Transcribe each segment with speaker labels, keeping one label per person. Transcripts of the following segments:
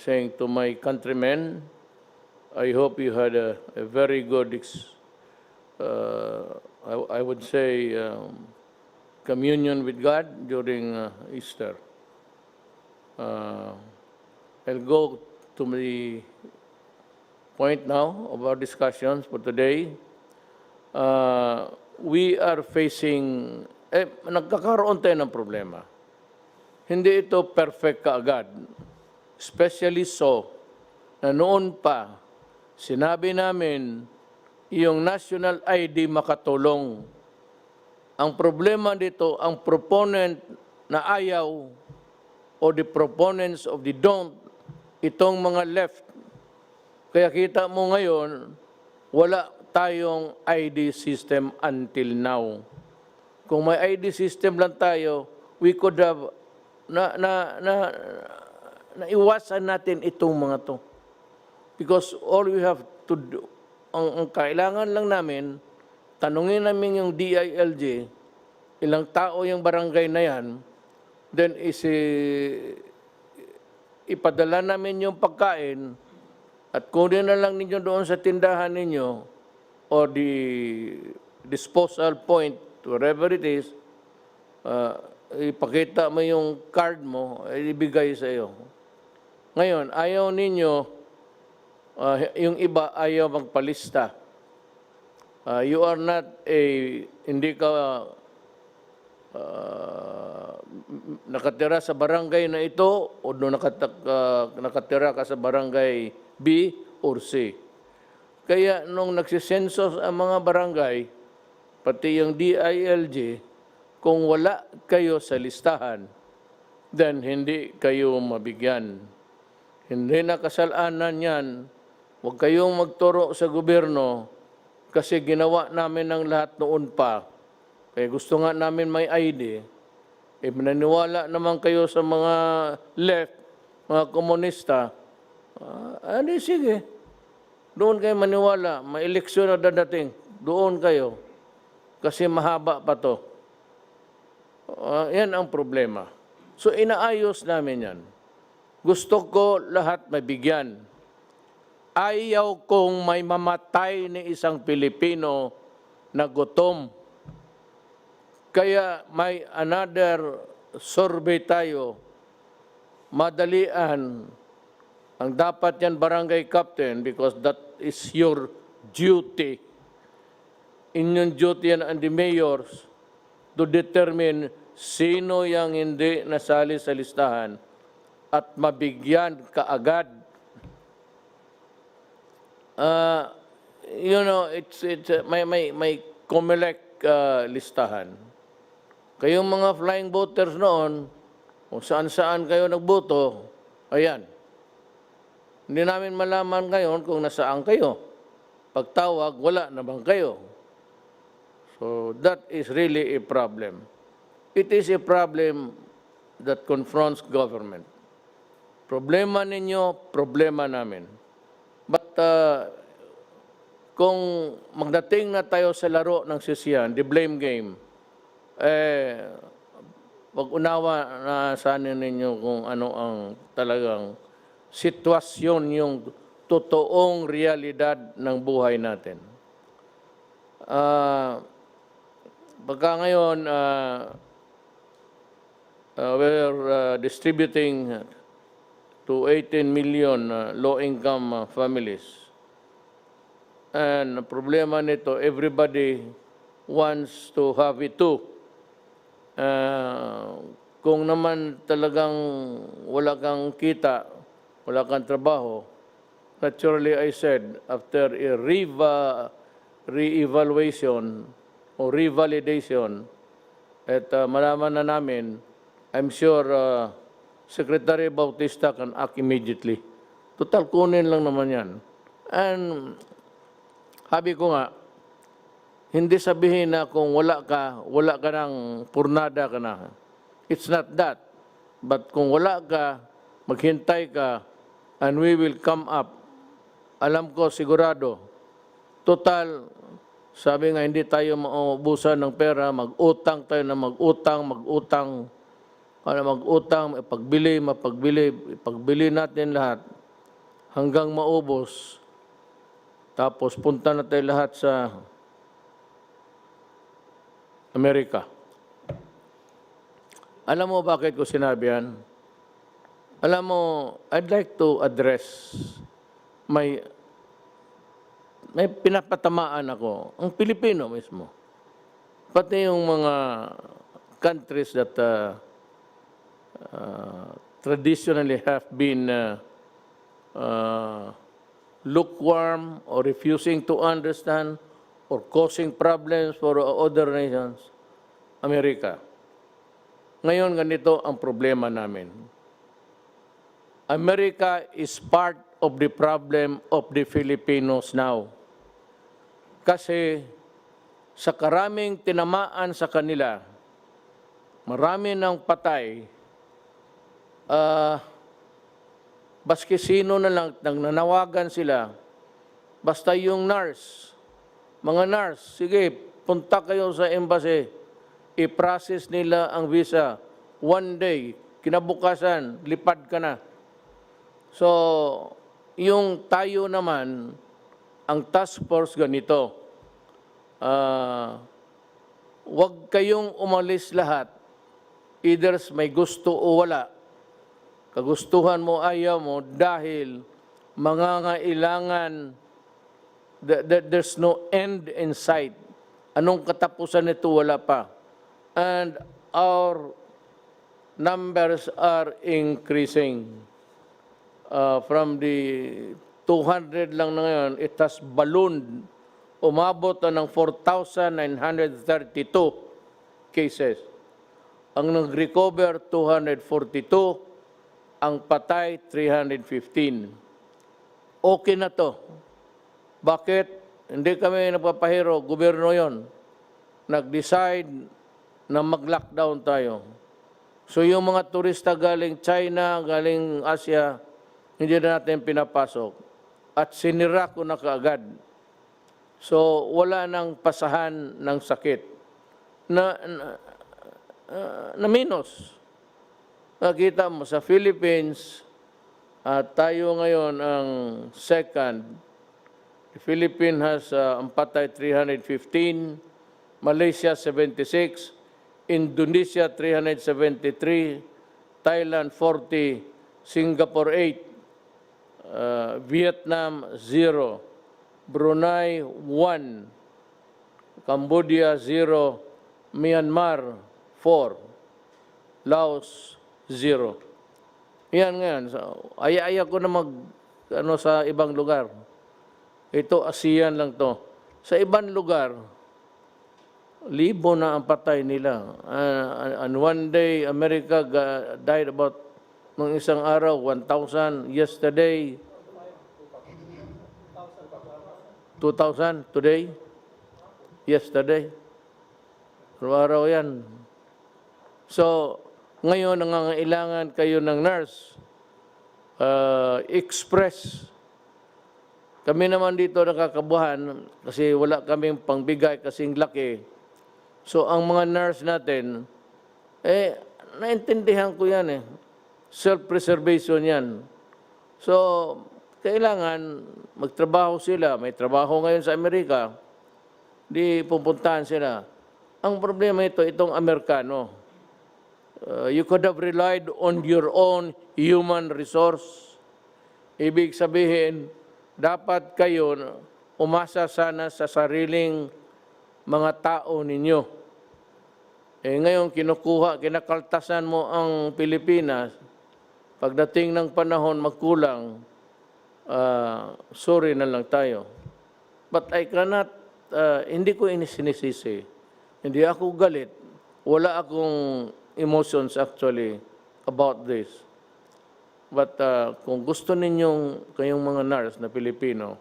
Speaker 1: saying to my countrymen, I hope you had a very good, I would say, communion with God during Easter. I'll go to the point now of our discussions for today. We are facing, nagkakaroon tayo ng problema. Hindi ito perfect kaagad. Especially so, na noon pa, sinabi namin, yung national ID makatulong. Ang problema dito, ang proponent na ayaw o the proponents of the don't, itong mga left. Kaya kita mo ngayon, wala tayong ID system until now. Kung may ID system lang tayo, we could have naiwasan natin itong mga to. Because all we have to do, ang kailangan lang namin, tanungin namin yung DILG, ilang tao yung barangay na yan, then ipadala namin yung pagkain at kunin na lang ninyo doon sa tindahan ninyo or the disposal point, wherever it is, ipakita mo yung card mo, ibigay sa iyo. Ngayon, ayaw ninyo, yung iba ayaw magpalista. You are not hindi ka nakatira sa barangay na ito o nakatira ka sa barangay B or C. Kaya nung nagsisensos ang mga barangay, pati yung DILG, kung wala kayo sa listahan, then hindi kayo mabigyan. Hindi na kasalanan yan. Huwag kayong magturo sa gobyerno kasi ginawa namin ang lahat noon pa. Kaya gusto nga namin may ID. Mananiwala naman kayo sa mga left, mga komunista. Sige. Doon kayo maniwala. May eleksyon na dadating. Doon kayo. Kasi mahaba pa to. Yan ang problema. So, inaayos namin yan. Gusto ko lahat mabigyan. Ayaw kong may mamatay ni isang Pilipino na gutom. Kaya may another survey tayo. Madalian. Ang dapat yan barangay captain because that is your duty. Inyong duty yan and the mayors to determine sino yung hindi nasali sa listahan at mabigyan kaagad. May COMELEC listahan. Kayong mga flying voters noon, kung saan-saan kayo nagboto, ayan. Hindi namin malaman ngayon kung nasaan kayo. Pagtawag, wala naman kayo. So that is really a problem. It is a problem that confronts government. Problema ninyo, problema namin. But kung magdating na tayo sa laro ng sisiyan, the blame game, pag-unawa na sana ninyo kung ano ang talagang sitwasyon, yung totoong realidad ng buhay natin. Pagka ngayon, we're distributing to 18 million low-income families. And ang problema nito, everybody wants to have it too. Kung naman talagang wala kang kita, wala kang trabaho, naturally I said, after a re-evaluation o revalidation, at malaman na namin, I'm sure Secretary Bautista can act immediately. Total, kunin lang naman yan. And sabi ko nga, hindi sabihin na kung wala ka ng purnada ka na. It's not that. But kung wala ka, maghintay ka, and we will come up. Alam ko, sigurado. Total, sabi nga, hindi tayo maubusan ng pera, mag-utang tayo na mag-utang, ipagbili natin lahat. hanggang maubos, tapos punta na tayo lahat sa Amerika. Alam mo bakit ko sinabi yan? Alam mo, I'd like to address may pinapatamaan ako, ang Pilipino mismo. Pati yung mga countries that traditionally have been lukewarm or refusing to understand or causing problems for other nations, Amerika. Ngayon, ganito ang problema namin. America is part of the problem of the Filipinos now. Kasi sa karaming tinamaan sa kanila, marami ng patay, baski sino na lang, nanawagan sila, basta yung nurse, mga nurse, sige, punta kayo sa embassy, i-process nila ang visa. One day, kinabukasan, lipad ka na. So, yung tayo naman, ang task force ganito, wag kayong umalis lahat, either may gusto o wala. Kagustuhan mo, ayaw mo, dahil mangangailangan, there's no end in sight. Anong katapusan nito? Wala pa. And our numbers are increasing. From the 200 lang na ngayon, it has ballooned. Umabot na ng 4,932 cases. Ang nag-recover, 242. Ang patay, 315. Okay na to. Bakit? Hindi kami nagpapahiro, gobyerno yon. Nag-decide na mag-lockdown tayo. So yung mga turista galing China, galing Asia, hindi na natin pinapasok. At sinira ko na kaagad. So wala nang pasahan ng sakit. Na minus. Nakita mo sa Philippines, tayo ngayon ang second. The Philippines has ang patay 315, Malaysia 76, Indonesia 373, Thailand 40, Singapore 8, Vietnam 0, Brunei 1, Cambodia 0, Myanmar 4, Laos 0. Yan ngayon. So, aya-aya ko na sa ibang lugar. Ito, ASEAN lang to. Sa ibang lugar, libo na ang patay nila. And one day, America died about, nung isang araw, 1,000. Yesterday, 2,000. Today, yesterday. Araw yan. So, ngayon, nangangailangan kayo ng nurse. Express. Kami naman dito nakakabuhan kasi wala kaming pangbigay kasing laki. So, ang mga nurse natin, naintindihan ko yan Self-preservation yan. So, kailangan magtrabaho sila. May trabaho ngayon sa Amerika. Di pupuntahan sila. Ang problema itong Amerikano. You could have relied on your own human resource. Ibig sabihin, dapat kayo umasa sana sa sariling mga tao ninyo. Ngayon, kinakaltasan mo ang Pilipinas, pagdating ng panahon magkulang, sorry na lang tayo. But I cannot, hindi ko sinisisi. Hindi ako galit. Wala akong emotions actually about this. But kung gusto ninyong, kayong mga nurse na Pilipino,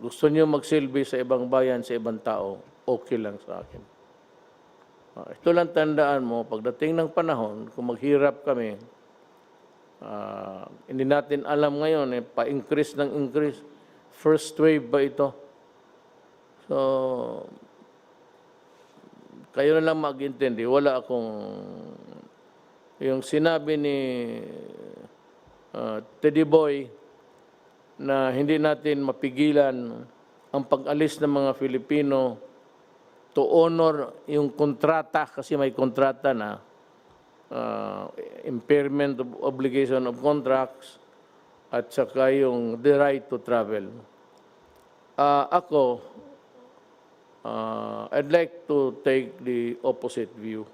Speaker 1: gusto niyo magsilbi sa ibang bayan, sa ibang tao, okay lang sa akin. Ito lang tandaan mo, pagdating ng panahon, kung maghirap kami, hindi natin alam ngayon, pa-increase ng increase. First wave ba ito? So, kayo na lang mag-intindi. Wala akong, yung sinabi ni Teddy Boy, na hindi natin mapigilan ang pag-alis ng mga Filipino to honor yung kontrata, kasi may kontrata na impairment of obligation of contracts at saka yung the right to travel. Ako, I'd like to take the opposite view.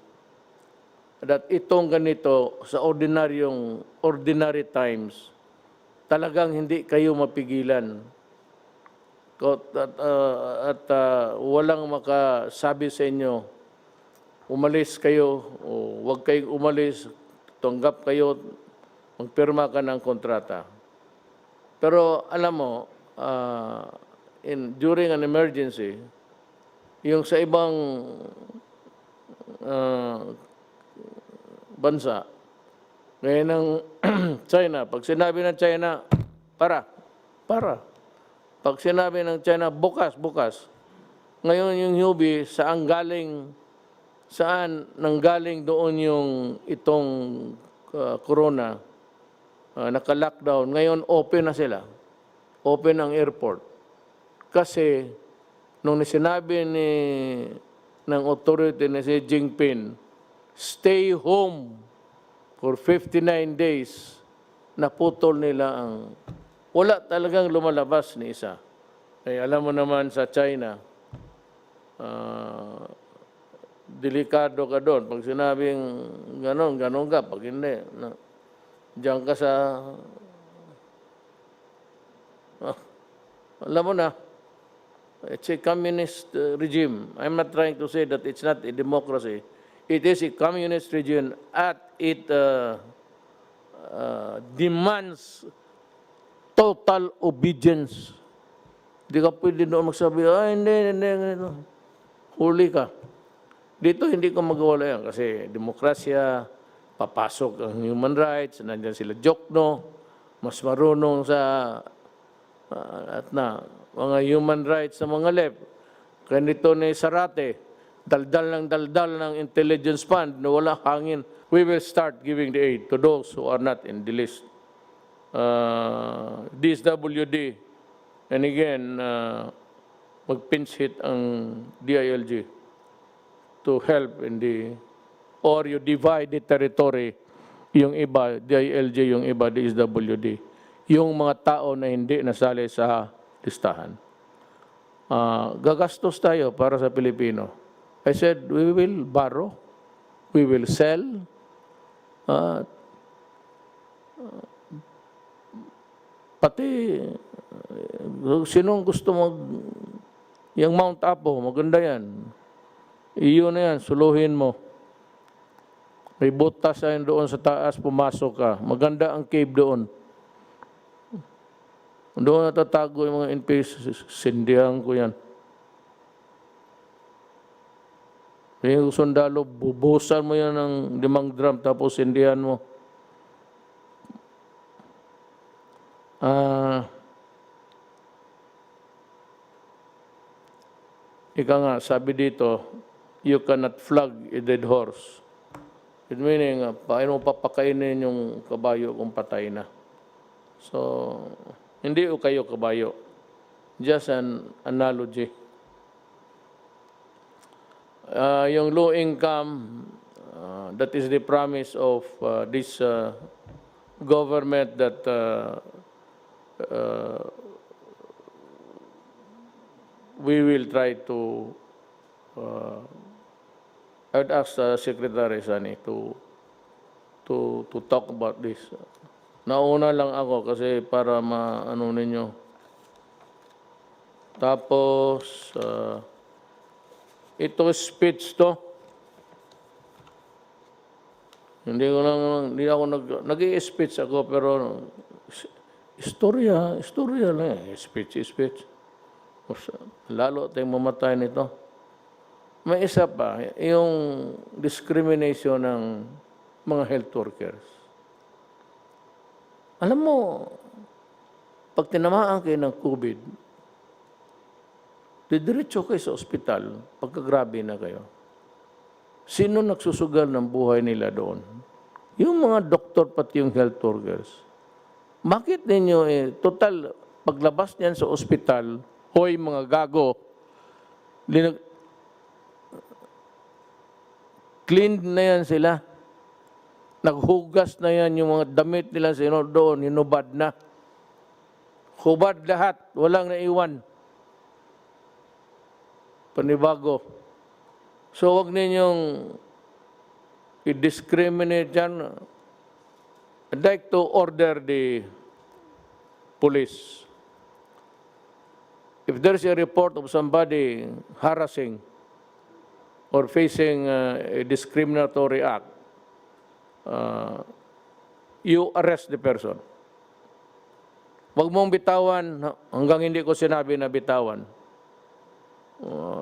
Speaker 1: That itong ganito sa ordinary times, talagang hindi kayo mapigilan. At walang makasabi sa inyo, umalis kayo o huwag kayong umalis, tanggap kayo, magpirma ka ng kontrata. Pero alam mo, during an emergency, yung sa ibang bansa, ngayon ng China, pag sinabi ng China, para. Pag sinabi ng China, bukas. Ngayon yung Hubei, saan nanggaling doon yung itong corona, naka-lockdown. Ngayon, open na sila. Open ang airport. Kasi, nung sinabi ng authority na si Jinping, stay home for 59 days, naputol nila ang... Wala talagang lumalabas ni isa. Eh, alam mo naman sa China, delikado ka doon. Pag sinabing ganon ka. Pag hindi, diyan ka sa... alam mo na, it's a communist regime. I'm not trying to say that it's not a democracy. It is a communist regime at it demands total obedience. Hindi ka pwede doon magsabi, hindi. Huli ka. Dito hindi ko magawala yan kasi demokrasya, papasok ang human rights, nandiyan sila Jokno, mas marunong sa mga human rights sa mga left. Ganito ni Sarate, daldal ng intelligence fund na wala hangin. We will start giving the aid to those who are not in the list. DSWD, and again, mag-pinch hit ang DILG to help in or you divide the territory, yung iba, DILG, yung iba, DSWD, yung mga tao na hindi nasali sa listahan. Gagastos tayo para sa Pilipino. I said, we will borrow, we will sell, pati sinong gusto yung Mount Apo, maganda yan. Iyon na yan, suluhin mo. May butas yan doon sa taas, pumasok ka. Maganda ang cave doon. Doon natatago yung mga NPS, sindihan ko yan. Yung sundalo, bubusan mo yan ng 5 drum, tapos sindihan mo. Ika nga, sabi dito, you cannot flog a dead horse. It meaning, paano mo papakainin yung kabayo kung patay na? So, hindi o kayo kabayo. Just an analogy. Yung low income, that is the promise of this government that we will try to I would ask Secretary Sani to talk about this. Nauna lang ako kasi para maano ninyo. Tapos ito speech to. Hindi ako nag-i-speech ako pero istorya lang eh. Speech. Lalo tayong mamatay nito. May isa pa, yung discrimination ng mga health workers. Alam mo, pag tinamaan kayo ng COVID, didiretso kayo sa ospital, pagkagrabe na kayo. Sino nagsusugal ng buhay nila doon? Yung mga doktor pati yung health workers. Bakit ninyo total paglabas niyan sa ospital, hoy mga gago, cleaned na yan sila. Naghugas na yan yung mga damit nila doon, hinubad na. Hubad lahat, walang naiwan. Panibago. So huwag ninyong i-discriminate yan. I'd like to order the police. If there's a report of somebody harassing or facing a discriminatory act, you arrest the person. Huwag mong bitawan hanggang hindi ko sinabi na bitawan.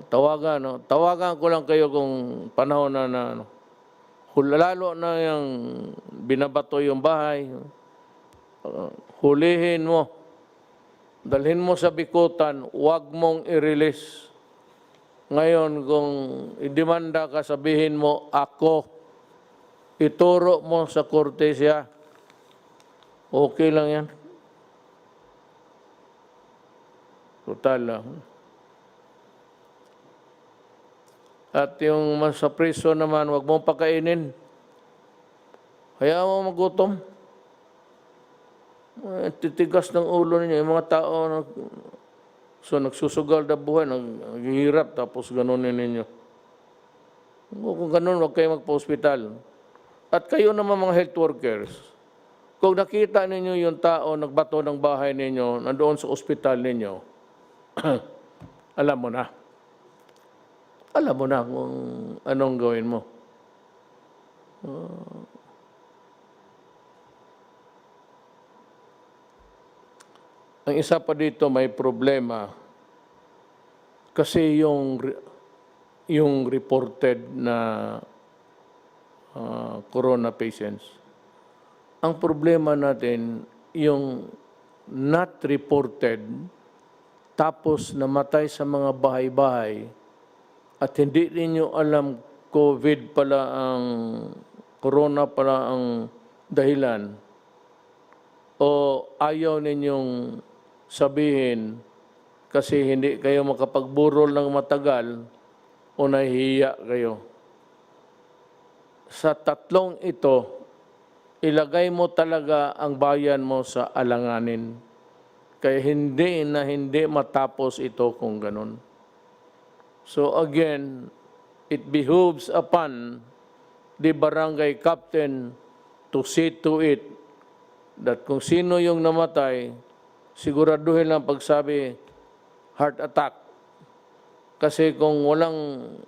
Speaker 1: Tawagan ko lang kayo kung panahon na lalo na yung binabato yung bahay, hulihin mo, dalhin mo sa bikutan, huwag mong i-release. Ngayon, kung idemanda ka, sabihin mo, ako, ituro mo sa korte siya. Okay lang yan. Total lang. At yung sa prison naman, huwag mong pakainin. Hayaan mo magutom. Titigas ng ulo ninyo. Yung mga tao, nagsusugal na buhay, naghihirap, tapos ganunin ninyo. Kung ganun, huwag kayo magpa-hospital. At kayo naman mga health workers, kung nakita ninyo yung tao nagbato ng bahay ninyo, nandoon sa ospital ninyo, alam mo na. Alam mo na kung anong gawin mo. Ang isa pa dito may problema kasi yung reported na corona patients. Ang problema natin, yung not reported, tapos namatay sa mga bahay-bahay, at hindi ninyo alam COVID pala ang, corona pala ang dahilan, o ayaw ninyong sabihin kasi hindi kayo makapagburol ng matagal o nahihiya kayo. Sa tatlong ito, ilagay mo talaga ang bayan mo sa alanganin. Kaya hindi matapos ito kung ganun. So again, it behooves upon the barangay captain to see to it that kung sino yung namatay, siguraduhin lang pagsabi, heart attack. Kasi kung walang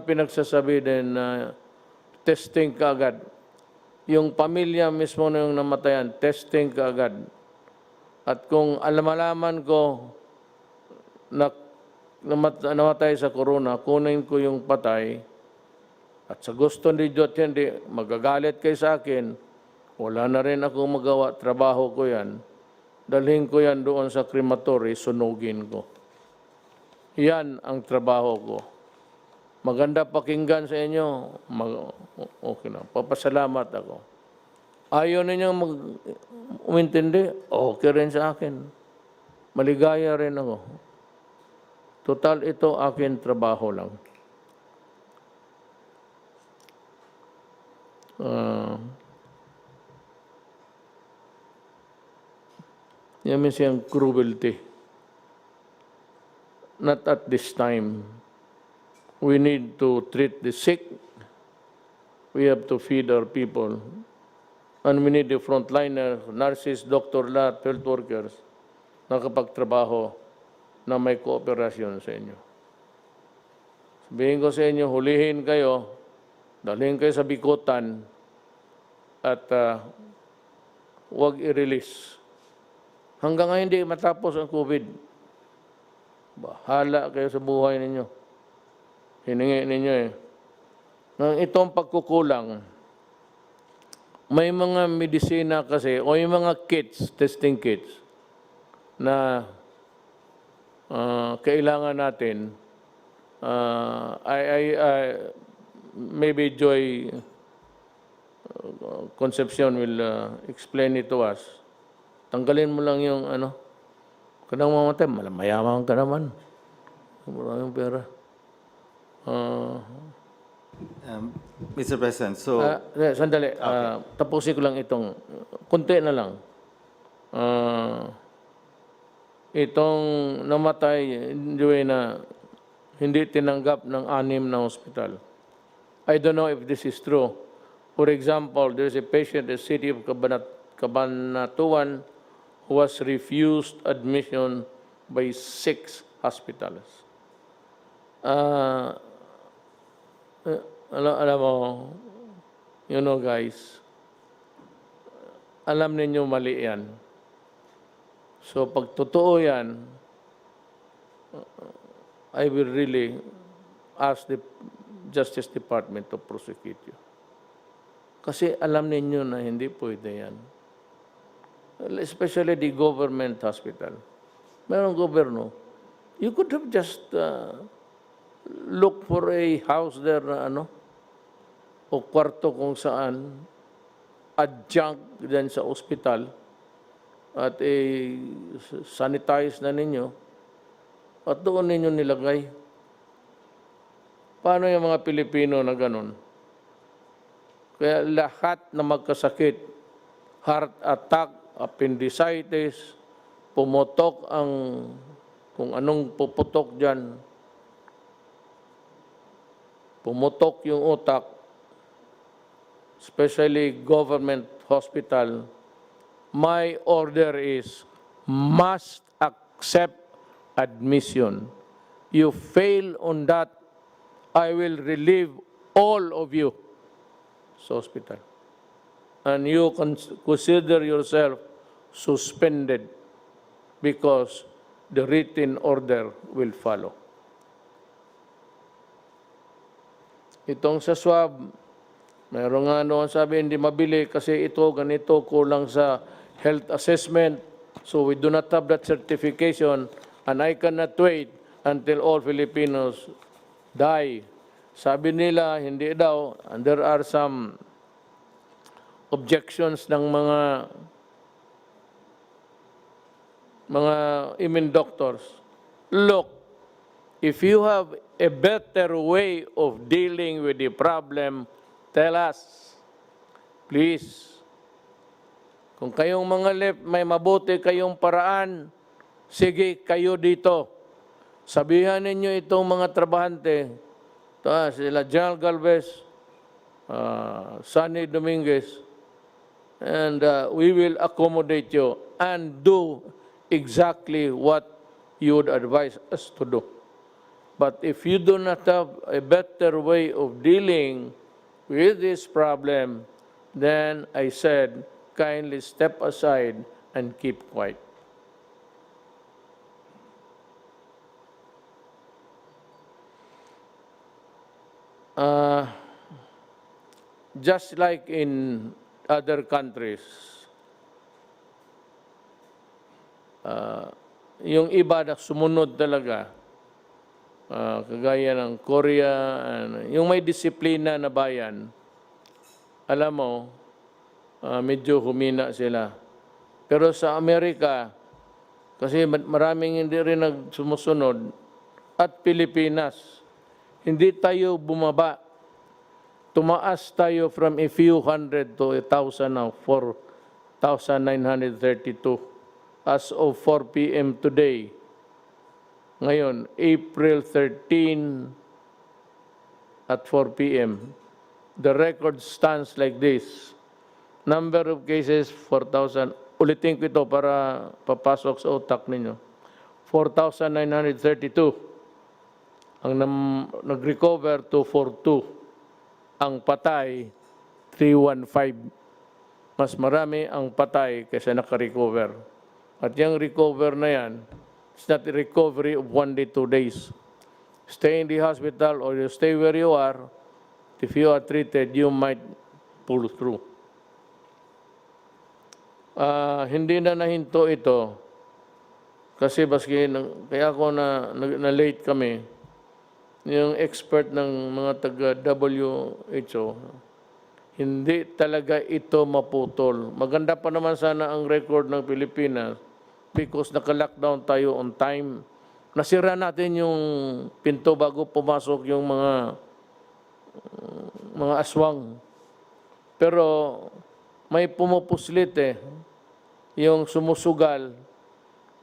Speaker 1: pinagsasabi din na testing ka agad. Yung pamilya mismo na yung namatayan, testing ka agad. At kung malaman ko na namatay sa corona, kunin ko yung patay, at sa gusto ni Diyos hindi, magagalit kayo sa akin, wala na rin ako magawa, trabaho ko yan, dalhin ko yan doon sa crematory, sunugin ko. Yan ang trabaho ko. Maganda pakinggan sa inyo, okay na, papasalamat ako. Ayaw ninyong umintindi, okay rin sa akin. Maligaya rin ako. Total, ito akin trabaho lang. Yan means yung cruelty. Not at this time. We need to treat the sick. We have to feed our people. And we need the frontliner, nurses, doctor, lahat, health workers, nakapagtrabaho na may kooperasyon sa inyo. Sabihin ko sa inyo, hulihin kayo, dalhin kayo sa bikutan, at huwag i-release. Hanggang ngayon hindi matapos ang COVID. Bahala kayo sa buhay ninyo. Hiningi ninyo eh. Nang itong pagkukulang, may mga medisina kasi, o yung mga kits, testing kits, na kailangan natin. Maybe Joy Concepcion will explain it to us. Tanggalin mo lang yung ano. Kanang mamatay, mayaman ka naman. Maraming pera.
Speaker 2: Mr. President, so
Speaker 1: Sandali, tapusin ko lang itong, kunti na lang. Itong namatay, na hindi tinanggap ng 6 na hospital. I don't know if this is true. For example, there is a patient in the city of Cabanatuan who was refused admission by 6 hospitals. Alam mo, you know guys, alam ninyo mali yan. So pag totoo yan, I will really ask the Justice Department to prosecute you. Kasi alam ninyo na hindi pwede yan. Especially the government hospital. Mayroong gobyerno. You could have just look for a house there na o kwarto kung saan adjunct din sa ospital at sanitize na ninyo at doon ninyo nilagay. Paano yung mga Pilipino na ganun? Kaya lahat na magkasakit, heart attack, appendicitis, pumutok ang kung anong puputok dyan, pumutok yung utak, especially government hospital, my order is must accept admission. You fail on that, I will relieve all of you sa hospital. And you consider yourself suspended because the written order will follow. Itong sa swab, mayroon nga noon sabi hindi mabili kasi ito, ganito, kulang sa health assessment. So we do not have that certification and I cannot wait until all Filipinos die. Sabi nila, hindi daw, and there are some objections ng mga immune doctors. Look, if you have a better way of dealing with the problem, tell us, please. Kung kayong mga left, may mabuti kayong paraan, sige kayo dito. Sabihan ninyo itong mga trabahante, sila General Galvez, Sunny Dominguez, and we will accommodate you and do exactly what you would advise us to do. But if you do not have a better way of dealing with this problem, then I said, kindly step aside and keep quiet. Just like in other countries, yung iba na sumunod talaga, kagaya ng Korea, yung may disiplina na bayan, alam mo, medyo humina sila. Pero sa Amerika, kasi maraming hindi rin nagsumusunod, at Pilipinas, hindi tayo bumaba. Tumaas tayo from a few hundred to 1,000 now, 4,932 as of 4 p.m. today. Ngayon, April 13 at 4 p.m., the record stands like this. Number of cases, 4,000. Ulitin ko ito para papasok sa utak ninyo. 4,932. Ang nag-recover, 242. Ang patay, 315. Mas marami ang patay kaysa naka-recover. At yung recover na yan, it's not a recovery of 1 day, 2 days. Stay in the hospital or you stay where you are. If you are treated, you might pull through. Hindi na nahinto ito kasi baski kaya ako na late kami. Yung expert ng mga taga WHO, Hindi talaga ito maputol. Maganda pa naman sana ang record ng Pilipinas because naka-lockdown tayo on time. Nasira natin yung pinto bago pumasok yung mga aswang. Pero may pumupuslit yung sumusugal.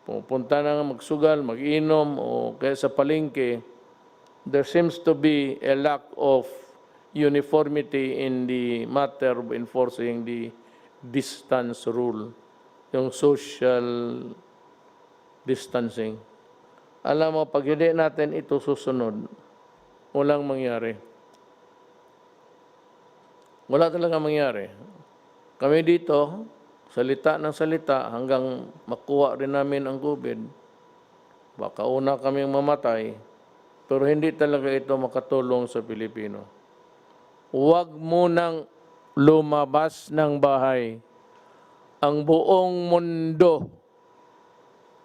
Speaker 1: Pupunta na magsugal, mag-inom o kaya sa palengke. There seems to be a lack of uniformity in the matter of enforcing the distance rule, yung social distancing. Alam mo, pag hindi natin ito susunod, walang mangyari. Wala talaga mangyari. Kami dito, salita ng salita hanggang makuha rin namin ang COVID. Baka una kaming mamatay, pero hindi talaga ito makatulong sa Pilipino. Huwag munang lumabas ng bahay. Ang buong mundo,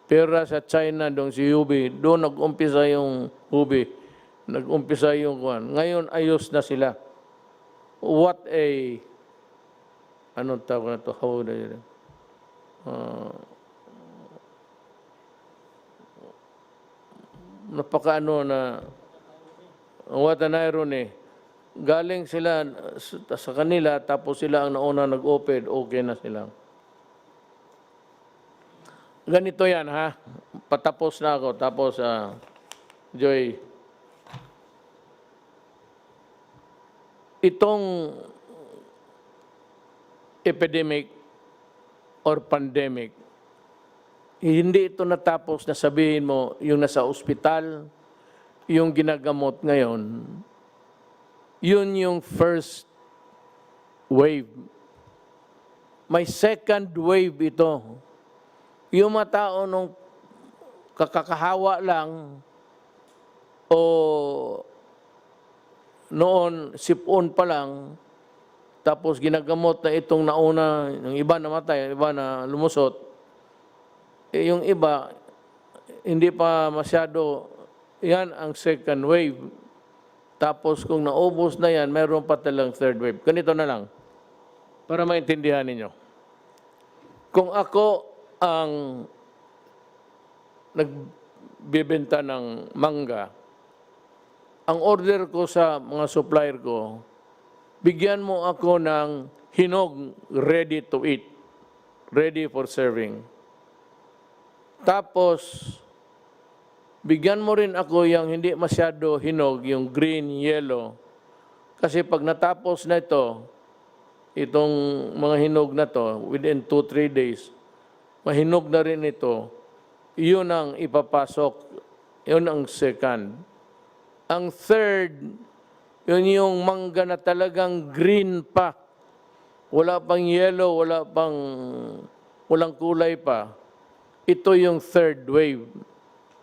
Speaker 1: pera sa China, doon si Hubei, doon nag-umpisa yung Hubei, nag-umpisa yung kuwan. Ngayon, ayos na sila. What a, anong tawag na ito? How would I, napaka-ano na, what an irony. Galing sila sa kanila, tapos sila ang nauna nag-open, okay na sila. Ganito yan, ha? Patapos na ako. Tapos, Joy, itong epidemic or pandemic, hindi ito natapos na sabihin mo yung nasa ospital, yung ginagamot ngayon, yun yung first wave. May second wave ito. Yung mga tao nung kakakahawa lang o noon sipon pa lang, tapos ginagamot na itong nauna, yung iba namatay, yung iba na lumusot, yung iba hindi pa masyado, yan ang second wave. Tapos kung naubos na yan, mayroon pa talang third wave. Ganito na lang, para maintindihan ninyo. Kung ako ang nagbibenta ng mangga, ang order ko sa mga supplier ko, bigyan mo ako ng hinog ready to eat, ready for serving. Tapos, bigyan mo rin ako yung hindi masyado hinog, yung green, yellow. Kasi pag natapos na ito, itong mga hinog na to, within 2-3 days, mahinog na rin ito, yun ang ipapasok, yun ang second. Ang third, yun yung mangga na talagang green pa. Wala pang yellow, walang kulay pa. Ito yung third wave.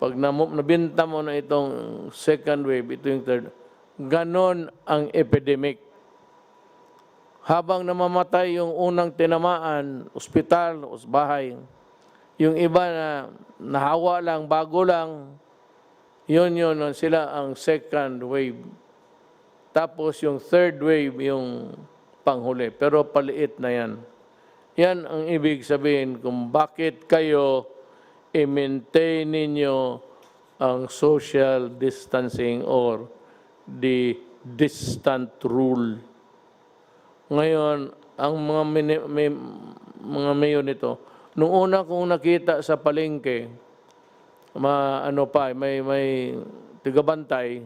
Speaker 1: Pag nabinta mo na itong second wave, ito yung third. Ganon ang epidemic. Habang namamatay yung unang tinamaan, ospital, bahay, yung iba na nahawa lang, bago lang, yun, sila ang second wave. Tapos yung third wave, yung panghuli. Pero paliit na yan. Yan ang ibig sabihin kung bakit kayo i-maintain ninyo ang social distancing or the distant rule. Ngayon, ang mga mayo nito, nung una kong nakita sa palengke, may tigabantay,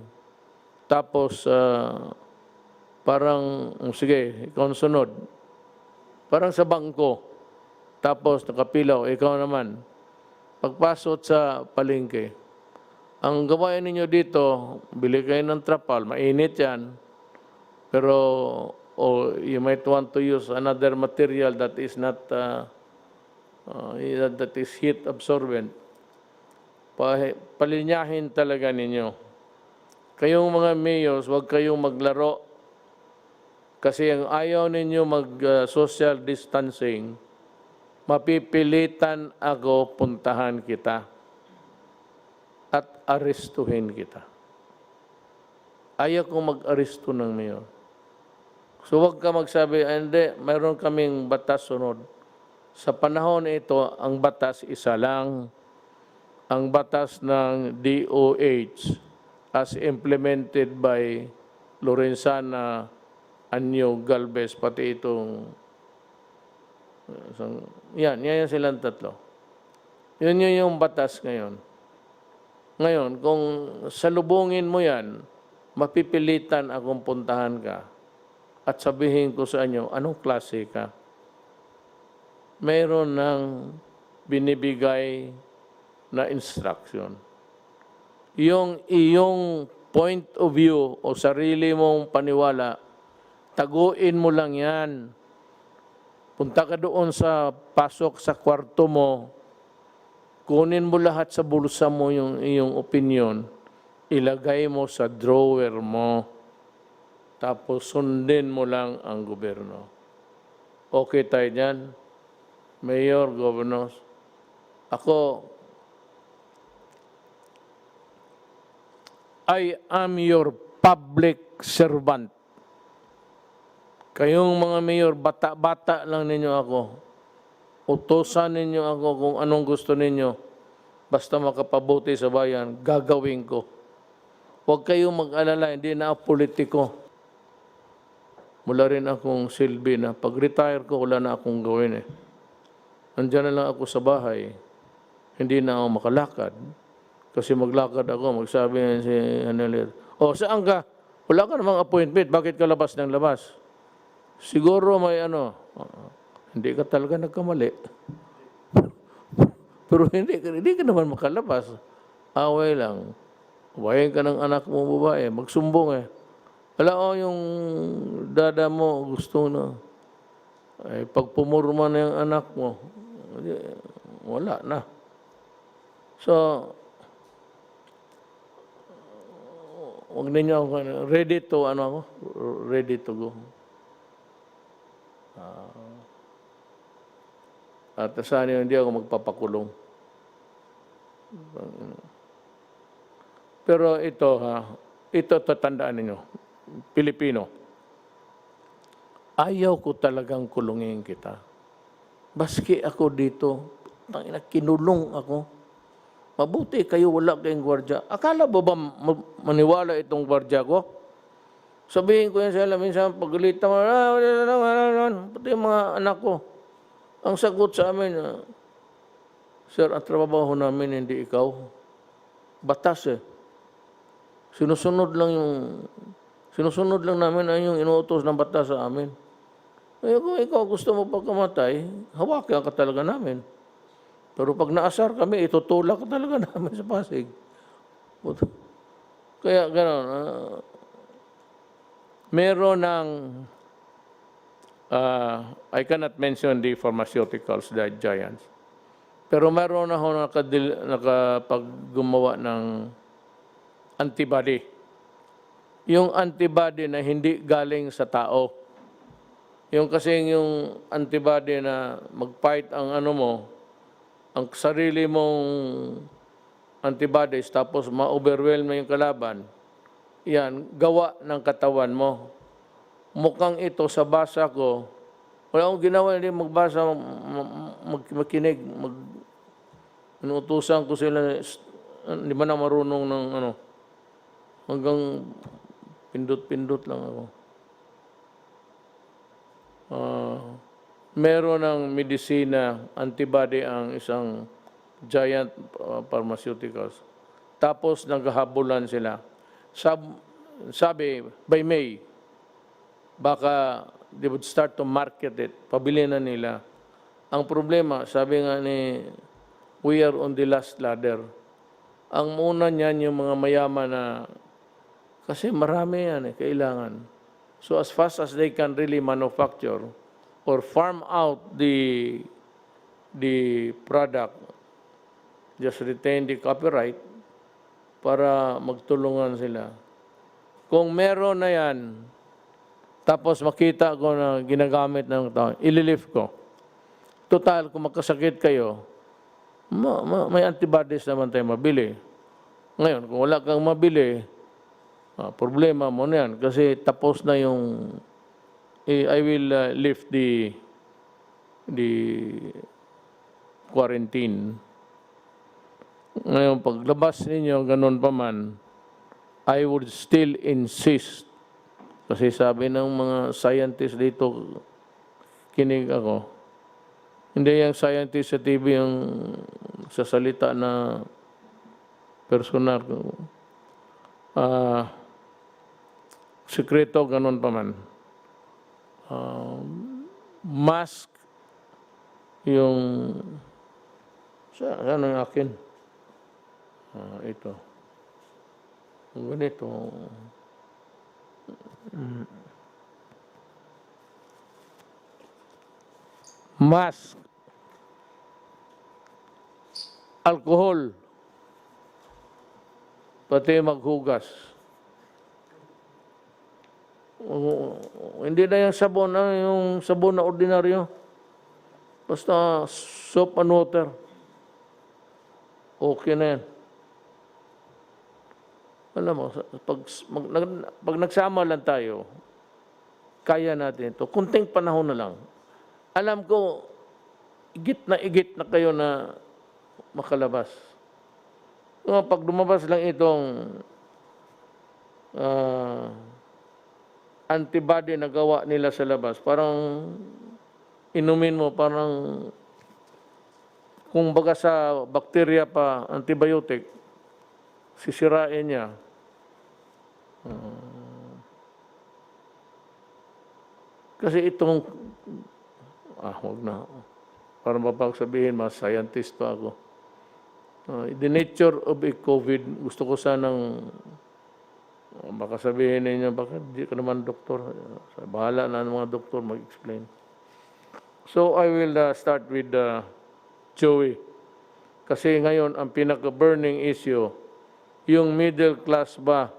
Speaker 1: tapos parang, sige, ikaw ang sunod. Parang sa bangko, tapos nakapilaw, ikaw naman. Pagpasok sa palengke, ang gawain ninyo dito, bili kayo ng trapal, mainit yan, pero you might want to use another material that is not, that is heat absorbent. Palinyahin talaga ninyo. Kayong mga mayors, huwag kayong maglaro. Kasi ang ayaw ninyo mag-social distancing, mapipilitan ako puntahan kita at arestuhin kita. Ayaw kong mag-aresto ng mayor. So huwag ka magsabi, hindi, mayroon kaming batas sunod. Sa panahon ito, ang batas isa lang. Ang batas ng DOH as implemented by Lorenzana, Anyo, Galvez, pati itong yan silang tatlo. Yun yung batas ngayon. Ngayon, kung salubungin mo yan, mapipilitan akong puntahan ka at sabihin ko sa inyo, anong klase ka? Mayroon ng binibigay na instruction. Yung iyong point of view o sarili mong paniwala, taguin mo lang yan. Punta ka doon sa pasok sa kwarto mo, kunin mo lahat sa bulsa mo yung iyong opinion, ilagay mo sa drawer mo, tapos sundin mo lang ang gobyerno. Okay tayo dyan? Mayor, governors. Ako, I am your public servant. Kayong mga mayor, bata-bata lang ninyo ako. Utosan ninyo ako kung anong gusto ninyo. Basta makapabuti sa bayan, gagawin ko. Huwag kayong mag-alala, hindi na ako politiko. Mula rin akong silbi na pag-retire ko, wala na akong gawin eh. Nandiyan na lang ako sa bahay. Hindi na ako makalakad. Kasi maglakad ako, magsabi si Hanelir, "Oh, saan ka? Wala ka namang appointment, bakit ka labas ng labas?" Siguro may hindi ka talaga nagkamali. Pero hindi ka naman makalabas. Away lang. Huwayin ka ng anak mo babae, magsumbong eh. Wala yung dada mo, gusto na. Ay, pag pumurma na yung anak mo, wala na. So, huwag ninyo ako, ready to go. At sana hindi ako magpapakulong. Pero ito tatandaan ninyo, Pilipino, ayaw ko talagang kulungin kita. Baski ako dito, kinulong ako. Mabuti kayo, wala kayong gwardya. Akala ba maniwala itong gwardya ko? Sabihin ko yan sa alam, minsan pagalitan mo, pati yung mga anak ko. Ang sagot sa amin, "Sir, ang trabaho namin, hindi ikaw." Batas eh. Sinusunod lang namin ay yung inuutos ng batas sa amin. Eh, kung ikaw gusto mo pagkamatay, hawakan ka talaga namin. Pero pag naasar kami, itutulak ka talaga namin sa Pasig. Kaya gano'n, meron ng, I cannot mention the pharmaceuticals, the giants. Pero meron na ako nakapaggumawa ng antibody. Yung antibody na hindi galing sa tao. Yung kasing yung antibody na mag-fight ang ang sarili mong antibodies, tapos ma-overwhelm yung kalaban, yan, gawa ng katawan mo. Mukhang ito sa basa ko, wala akong ginawa, hindi magbasa, makinig, inuutusan ko sila, hindi man na marunong ng hanggang pindot-pindot lang ako. Meron ng medisina, antibody ang isang giant pharmaceuticals. Tapos naghahabulan sila. Sabi, by May, baka they would start to market it. Pabili na nila. Ang problema, sabi nga we are on the last ladder. Ang muna niyan yung mga mayaman na, kasi marami yan kailangan. So as fast as they can really manufacture or farm out the product, just retain the copyright para magtulungan sila. Kung meron na yan, tapos makita ko na ginagamit ng tao, ililift ko. Total, kung magkasakit kayo, may antibodies naman tayo mabili. Ngayon, kung wala kang mabili, problema mo na yan kasi tapos na yung I will lift the quarantine. Ngayon, paglabas ninyo, ganun pa man, I would still insist, kasi sabi ng mga scientists dito, kinig ako, hindi yung scientist sa TV yung sasalita na personal. Sekreto, ganun pa man. Mask, yung, saan ang akin? Ito. Ganito. Mask. Alcohol. Pati maghugas. Hindi na yung sabon na ordinaryo. Basta soap and water. Okay na yan. Alam mo, pag nagsama lang tayo, kaya natin ito. Kunting panahon na lang. Alam ko, igit na kayo na makalabas. Pag lumabas lang itong antibody na gawa nila sa labas, parang inumin mo, parang kung baga sa bakterya pa, antibiotic, sisirain niya. Kasi itong, wag na. Para mapagsabihin, mas scientist pa ako. The nature of a COVID, gusto ko sanang, baka sabihin ninyo, bakit di ka naman doktor? Bahala na ng mga doktor mag-explain. So I will start with Joey. Kasi ngayon, ang pinaka-burning issue, yung middle class ba,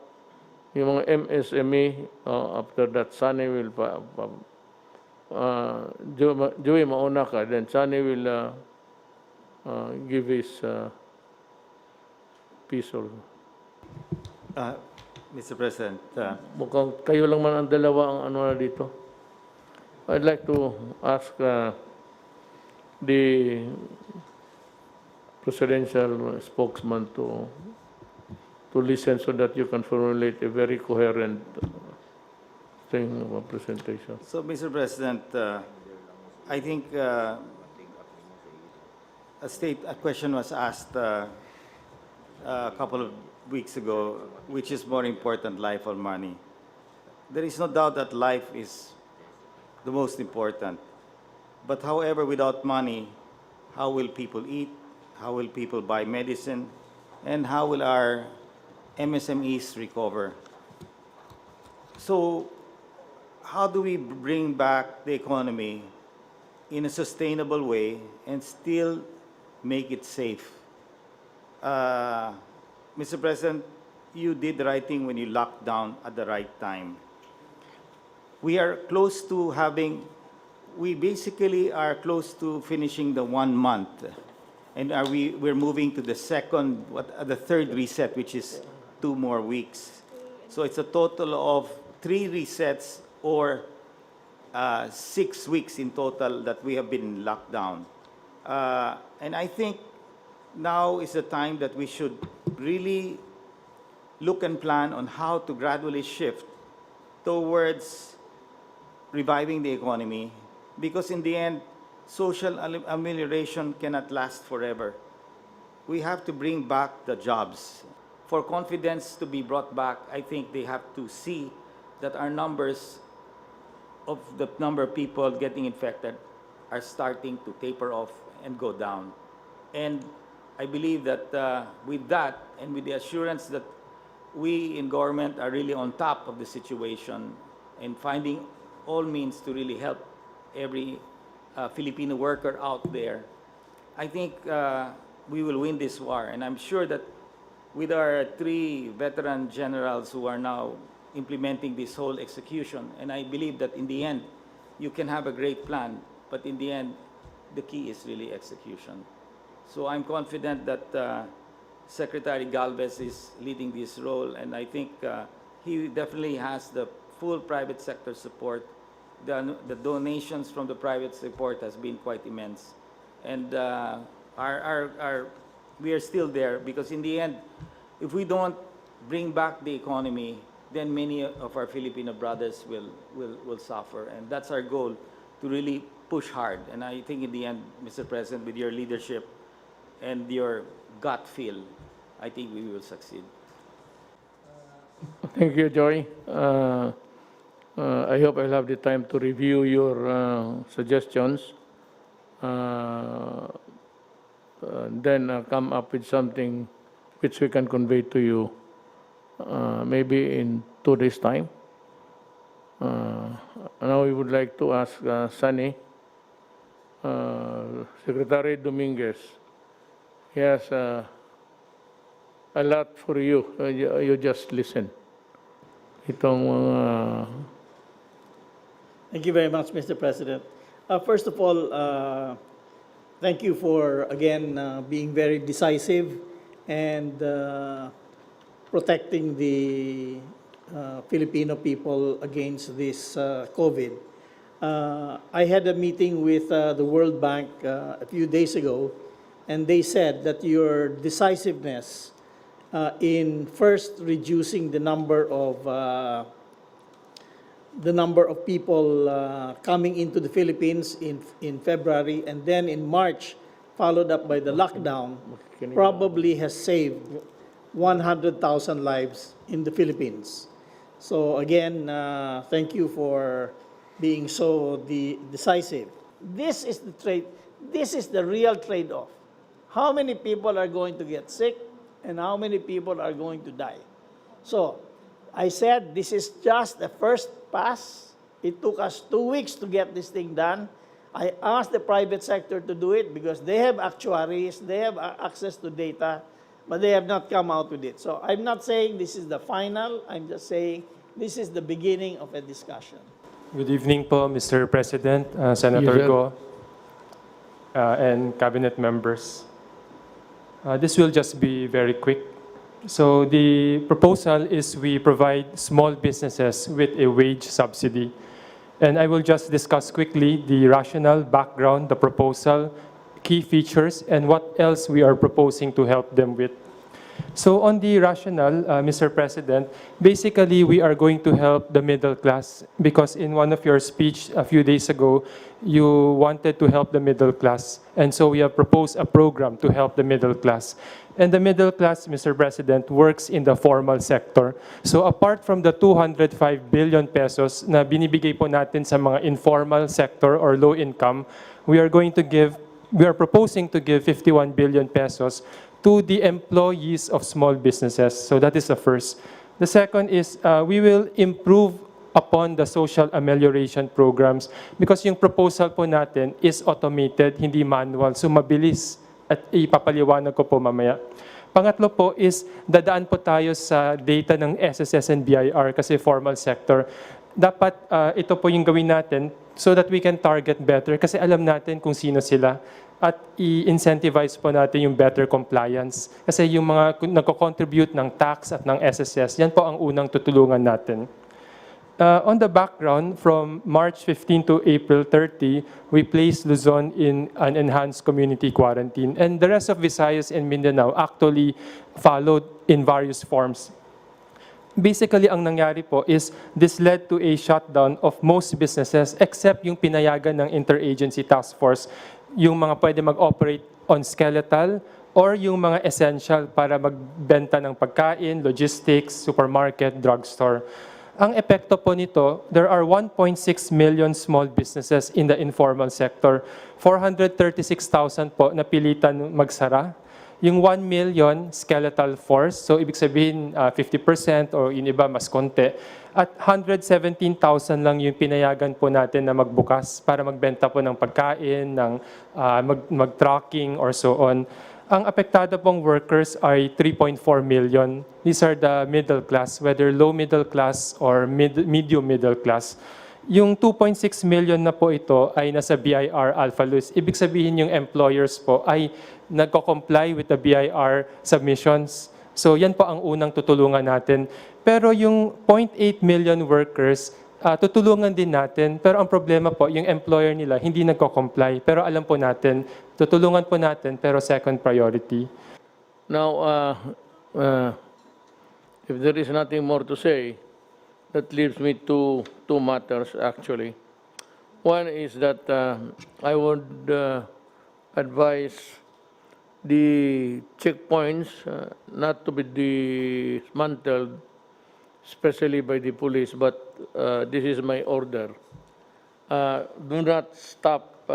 Speaker 1: yung mga MSME, after that, Sunny will Joey, mauna ka, then Sunny will give his piece or...
Speaker 2: Mr. President,
Speaker 1: Mukhang kayo lang man ang dalawa ang ano na dito. I'd like to ask the presidential spokesman to listen so that you can formulate a very coherent thing of a presentation.
Speaker 2: so Mr. President, I think a question was asked a couple of weeks ago, which is more important, life or money? There is no doubt that life is the most important. But however, without money, how will people eat? How will people buy medicine? And how will our MSMEs recover? So how do we bring back the economy in a sustainable way and still make it safe? Mr. President, you did the right thing when you locked down at the right time. We are close to we basically are close to finishing the 1 month. And we're moving to the third reset, which is 2 more weeks. So it's a total of 3 resets or 6 weeks in total that we have been locked down. And I think now is the time that we should really look and plan on how to gradually shift towards reviving the economy, because in the end, social amelioration cannot last forever. We have to bring back the jobs. For confidence to be brought back, I think they have to see that our numbers of the number of people getting infected are starting to taper off and go down. And I believe that with that and with the assurance that we in government are really on top of the situation and finding all means to really help every Filipino worker out there, I think we will win this war. And I'm sure that with our 3 veteran generals who are now implementing this whole execution, and I believe that in the end, you can have a great plan, but in the end, the key is really execution. So I'm confident that Secretary Galvez is leading this role, and I think he definitely has the full private sector support the donations from the private sector has been quite immense. And we are still there because in the end, if we don't bring back the economy, then many of our Filipino brothers will suffer. And that's our goal, to really push hard. And I think in the end, Mr. President, with your leadership and your gut feel, I think we will succeed.
Speaker 1: Thank you, Joy. I hope I'll have the time to review your suggestions, then come up with something which we can convey to you maybe in 2 days' time. Now we would like to ask Sunny, Secretary Dominguez. He has a lot for you. You just listen. Itong
Speaker 3: Thank you very much, Mr. President. First of all, thank you for, again, being very decisive and protecting the Filipino people against this COVID. I had a meeting with the World Bank a few days ago, and they said that your decisiveness in first reducing the number of people coming into the Philippines in February, and then in March, followed up by the lockdown, probably has saved 100,000 lives in the Philippines. So again, thank you for being so decisive. This is the trade. This is the real trade-off. How many people are going to get sick and how many people are going to die? So I said this is just the first pass. It took us 2 weeks to get this thing done. I asked the private sector to do it because they have actuaries, they have access to data, but they have not come out with it. So I'm not saying this is the final, I'm just saying this is the beginning of a discussion.
Speaker 4: Good evening po, Mr. President, Senator
Speaker 1: Yes, sir.
Speaker 4: Go, and cabinet members. This will just be very quick. So the proposal is we provide small businesses with a wage subsidy. And I will just discuss quickly the rationale, background, the proposal, key features, and what else we are proposing to help them with. So on the rationale, Mr. President, basically we are going to help the middle class because in one of your speech a few days ago, you wanted to help the middle class. And so we have proposed a program to help the middle class. And the middle class, Mr. President, works in the formal sector. So apart from the 205 billion pesos na binibigay po natin sa mga informal sector or low income, we are proposing to give 51 billion pesos to the employees of small businesses. So that is the first. The second is we will improve upon the social amelioration programs because yung proposal po natin is automated, hindi manual. So mabilis at ipapaliwanag ko po mamaya. Pangatlo po is dadaan po tayo sa data ng SSS and BIR kasi formal sector. Dapat ito po yung gawin natin so that we can target better kasi alam natin kung sino sila at i-incentivize po natin yung better compliance. Kasi yung mga nagko-contribute ng tax at ng SSS, yan po ang unang tutulungan natin. On the background, from March 15 to April 30, we placed Luzon in an enhanced community quarantine. And the rest of Visayas and Mindanao actually followed in various forms. Basically, ang nangyari po is this led to a shutdown of most businesses except yung pinayagan ng Interagency Task Force, yung mga pwede mag-operate on skeletal or yung mga essential para magbenta ng pagkain, logistics, supermarket, drugstore. Ang epekto po nito, there are 1.6 million small businesses in the informal sector. 436,000 po napilitan magsara. Yung 1 million skeletal force, so ibig sabihin 50% or yung iba mas konti. At 117,000 lang yung pinayagan po natin na magbukas para magbenta po ng pagkain, ng mag-tracking or so on. Ang apektado pong workers ay 3.4 million. These are the middle class, whether low middle class or medium middle class. Yung 2.6 million na po ito ay nasa BIR Alpha List. Ibig sabihin yung employers po ay nagko-comply with the BIR submissions. So yan po ang unang tutulungan natin. Pero yung 0.8 million workers, tutulungan din natin. Pero ang problema po, yung employer nila hindi nagko-comply. Pero alam po natin, tutulungan po natin, pero second priority.
Speaker 1: Now, if there is nothing more to say, that leaves me to two matters, actually. One is that I would advise the checkpoints not to be dismantled, especially by the police, but this is my order. Do not stop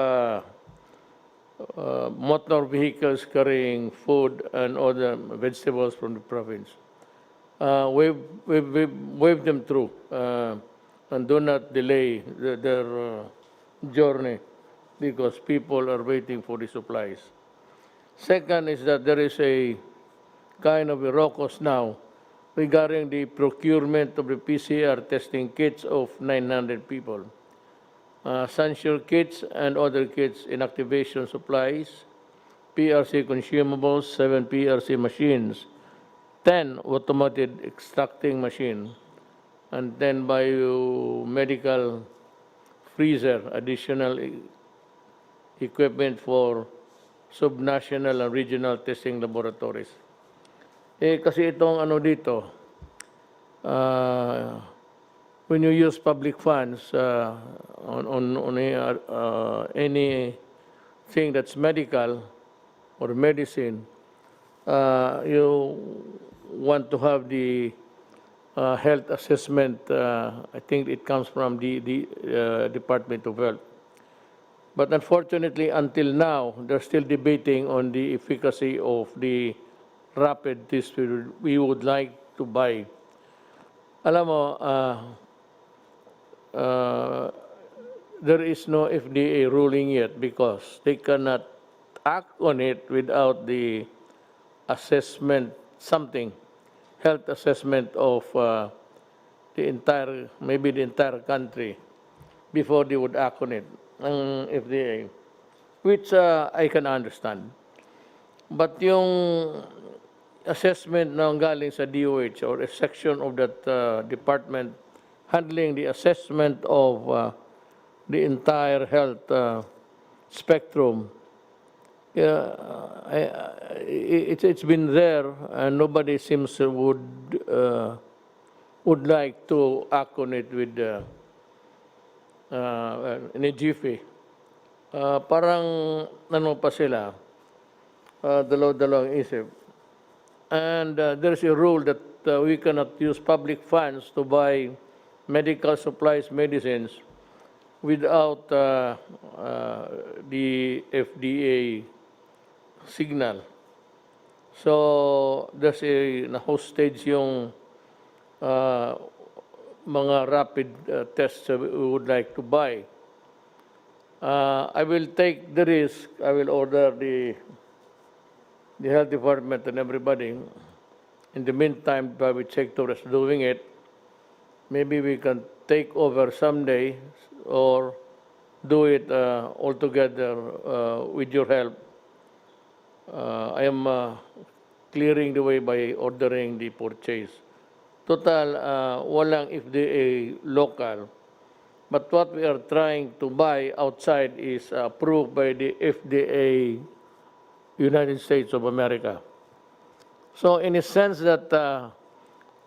Speaker 1: motor vehicles carrying food and other vegetables from the province. Wave them through and do not delay their journey because people are waiting for the supplies. Second is that there is a kind of a raucous now regarding the procurement of the PCR testing kits of 900 people. Essential kits and other kits, inactivation supplies, PRC consumables, 7 PRC machines, 10 automated extracting machine, and 10 biomedical freezer, additional equipment for subnational and regional testing laboratories. Kasi itong ano dito, when you use public funds on anything that's medical or medicine, you want to have the health assessment. I think it comes from the Department of Health. But unfortunately, until now, they're still debating on the efficacy of the rapid test we would like to buy. Alam mo, there is no FDA ruling yet because they cannot act on it without the assessment, health assessment of maybe the entire country before they would act on it, ang FDA, which I can understand. But yung assessment na galing sa DOH or a section of that department handling the assessment of the entire health spectrum, it's been there and nobody seems would like to act on it with in a jiffy. Parang ano pa sila, dalaw-dalawang isip. And there's a rule that we cannot use public funds to buy medical supplies, medicines, without the FDA signal. So there's a hostage yung mga rapid tests we would like to buy. I will take the risk. I will order the health department and everybody. In the meantime, private sector is doing it. Maybe we can take over someday or do it all together with your help. I am clearing the way by ordering the purchase. Total, walang FDA local. But what we are trying to buy outside is approved by the FDA, United States of America. So in a sense that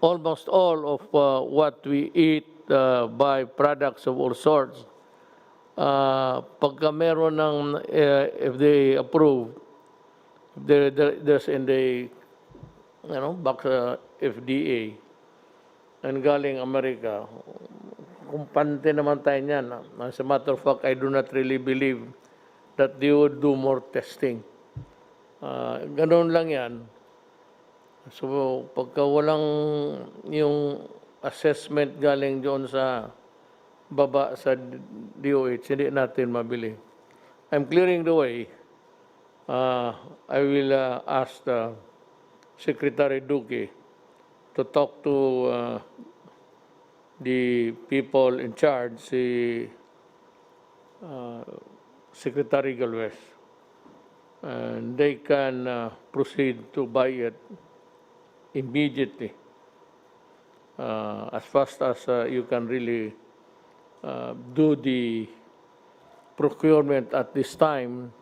Speaker 1: almost all of what we eat by products of all sorts, pagka meron ng FDA approved, there's in the box FDA and galing America, kumpante naman tayo niyan. As a matter of fact, I do not really believe that they would do more testing. Ganun lang yan. So, pagka walang yung assessment galing doon sa baba sa DOH, hindi natin mabili. I'm clearing the way. I will ask Secretary Duque to talk to the people in charge, si Secretary Galvez. And they can proceed to buy it immediately, as fast as you can really do the procurement at this time,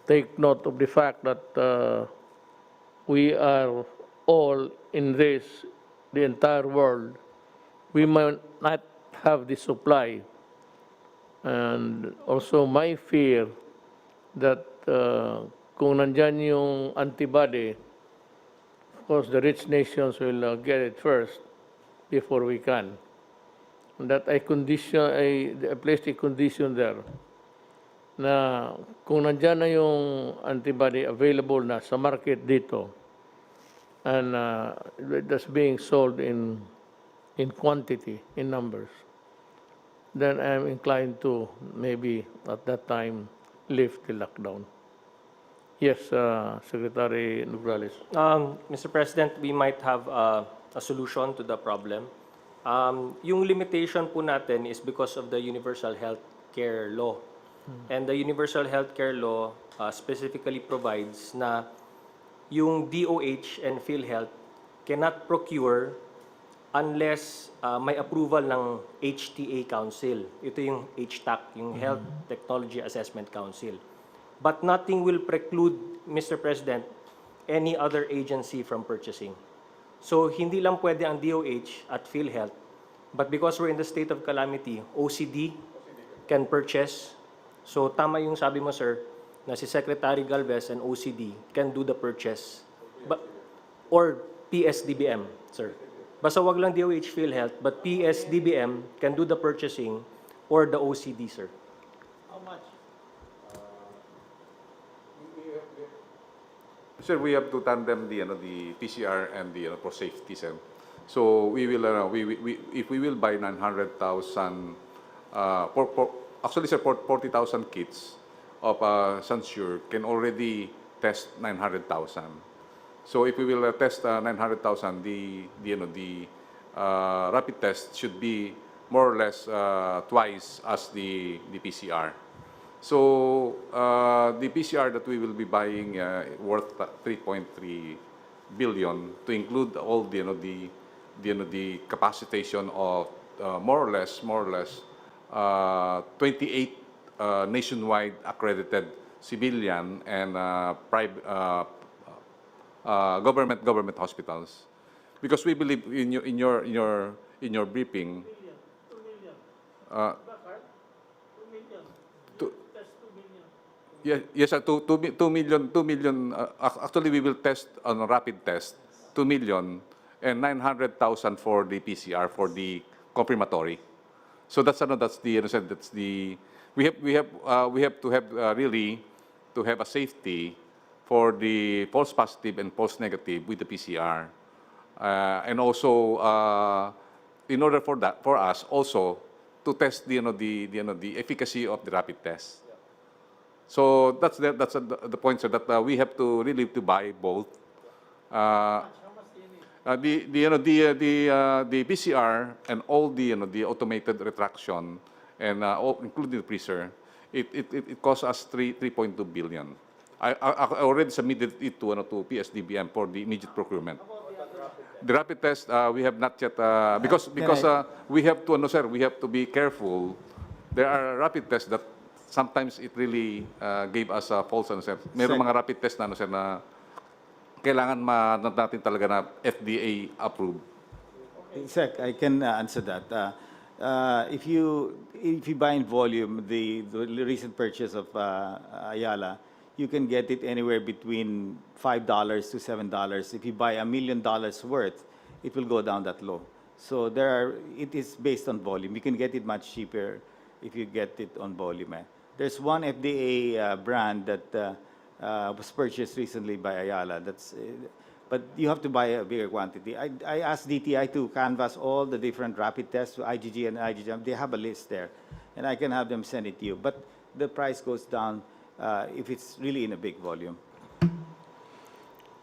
Speaker 1: take note of the fact that we are all in this, the entire world. We might not have the supply. And also my fear that kung nandyan yung antibody, of course the rich nations will get it first before we can. And that I placed a condition there na kung nandyan na yung antibody available na sa market dito and that's being sold in quantity, in numbers, then I'm inclined to maybe at that time lift the lockdown. Yes, Secretary Nograles.
Speaker 5: Mr. President, we might have a solution to the problem. Yung limitation po natin is because of the Universal Health Care Law. And the Universal Health Care Law specifically provides na yung DOH and PhilHealth cannot procure unless may approval ng HTA Council. Ito yung HTAC, yung Health Technology Assessment Council. But nothing will preclude, Mr. President, any other agency from purchasing. So, hindi lang pwede ang DOH at PhilHealth, but because we're in the state of calamity, OCD can purchase. So, tama yung sabi mo, sir, na si Secretary Galvez and OCD can do the purchase. Or PSDBM, sir. Basta wag lang DOH PhilHealth, but PSDBM can do the purchasing or the OCD, sir.
Speaker 3: How much?
Speaker 6: Sir, we have to tandem the PCR and the for safety, sir. So we will if we will buy 900,000 actually sir 40,000 kits of Sansure can already test 900,000. So if we will test 900,000, the rapid test should be more or less twice as the PCR. So the PCR that we will be buying worth 3.3 billion to include all the capacitation of more or less 28 nationwide accredited civilian and private government hospitals, because we believe in your briefing.
Speaker 3: 2 million.
Speaker 6: Uh,
Speaker 3: 2 million.
Speaker 6: to-
Speaker 3: That's 2 million.
Speaker 6: Yes, 2 million. Actually, we will test on a rapid test 2 million and 900,000 for the PCR for the confirmatory. So that's the we have to have really to have a safety for the false positive and false negative with the PCR, and also in order for us also to test the efficacy of the rapid test. So that's the point, sir, that we have to really to buy both. The PCR and all the automated retraction and including the freezer, it costs us 3.2 billion. I already submitted it to PSDBM for the immediate procurement. The rapid test we have not yet because we have to sir, we have to be careful. There are rapid tests that sometimes it really gave us a false sir. Merong mga rapid test na sir na kailangan natin talaga na FDA approved.
Speaker 2: Sec, I can answer that. If you buy in volume the recent purchase of Ayala, you can get it anywhere between $5 to $7. If you buy $1 million worth, it will go down that low. So it is based on volume. You can get it much cheaper if you get it on volume. There's one FDA brand that was purchased recently by Ayala. But you have to buy a bigger quantity. I asked DTI to canvass all the different rapid tests, IgG and IgM. They have a list there, and I can have them send it to you. But the price goes down if it's really in a big volume.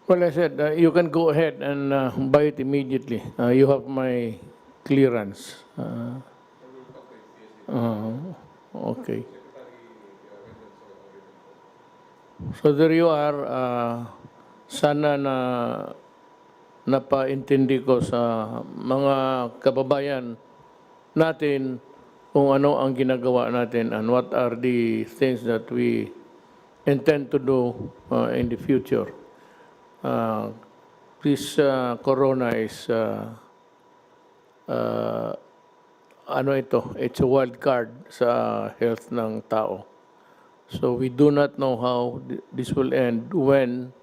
Speaker 1: Well, I said you can go ahead and buy it immediately. You have my clearance. Okay. So there you are. Sana na napaintindi ko sa mga kababayan natin kung ano ang ginagawa natin and what are the things that we intend to do in the future. This corona is ano ito, it's a wild card sa health ng tao. So we do not know how this will end, when,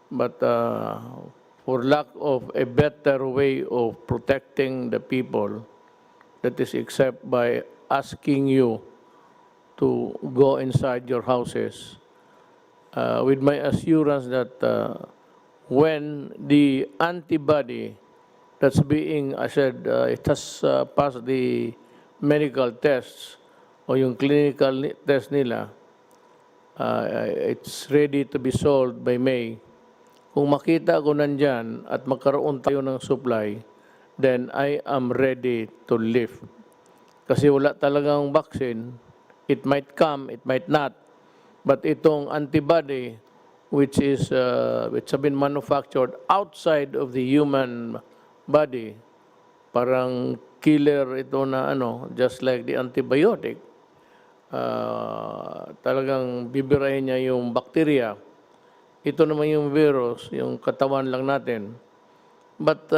Speaker 1: but for lack of a better way of protecting the people, that is except by asking you to go inside your houses, with my assurance that when the antibody that's being, I said, it has passed the medical tests o yung clinical test nila, it's ready to be sold by May. Kung makita ko nandyan at magkaroon tayo ng supply, then I am ready to live. Kasi wala talagang vaccine. It might come, it might not. But itong antibody, which have been manufactured outside of the human body, parang killer ito na ano, just like the antibiotic. Talagang bibirahin niya yung bacteria. Ito naman yung virus, yung katawan lang natin. But,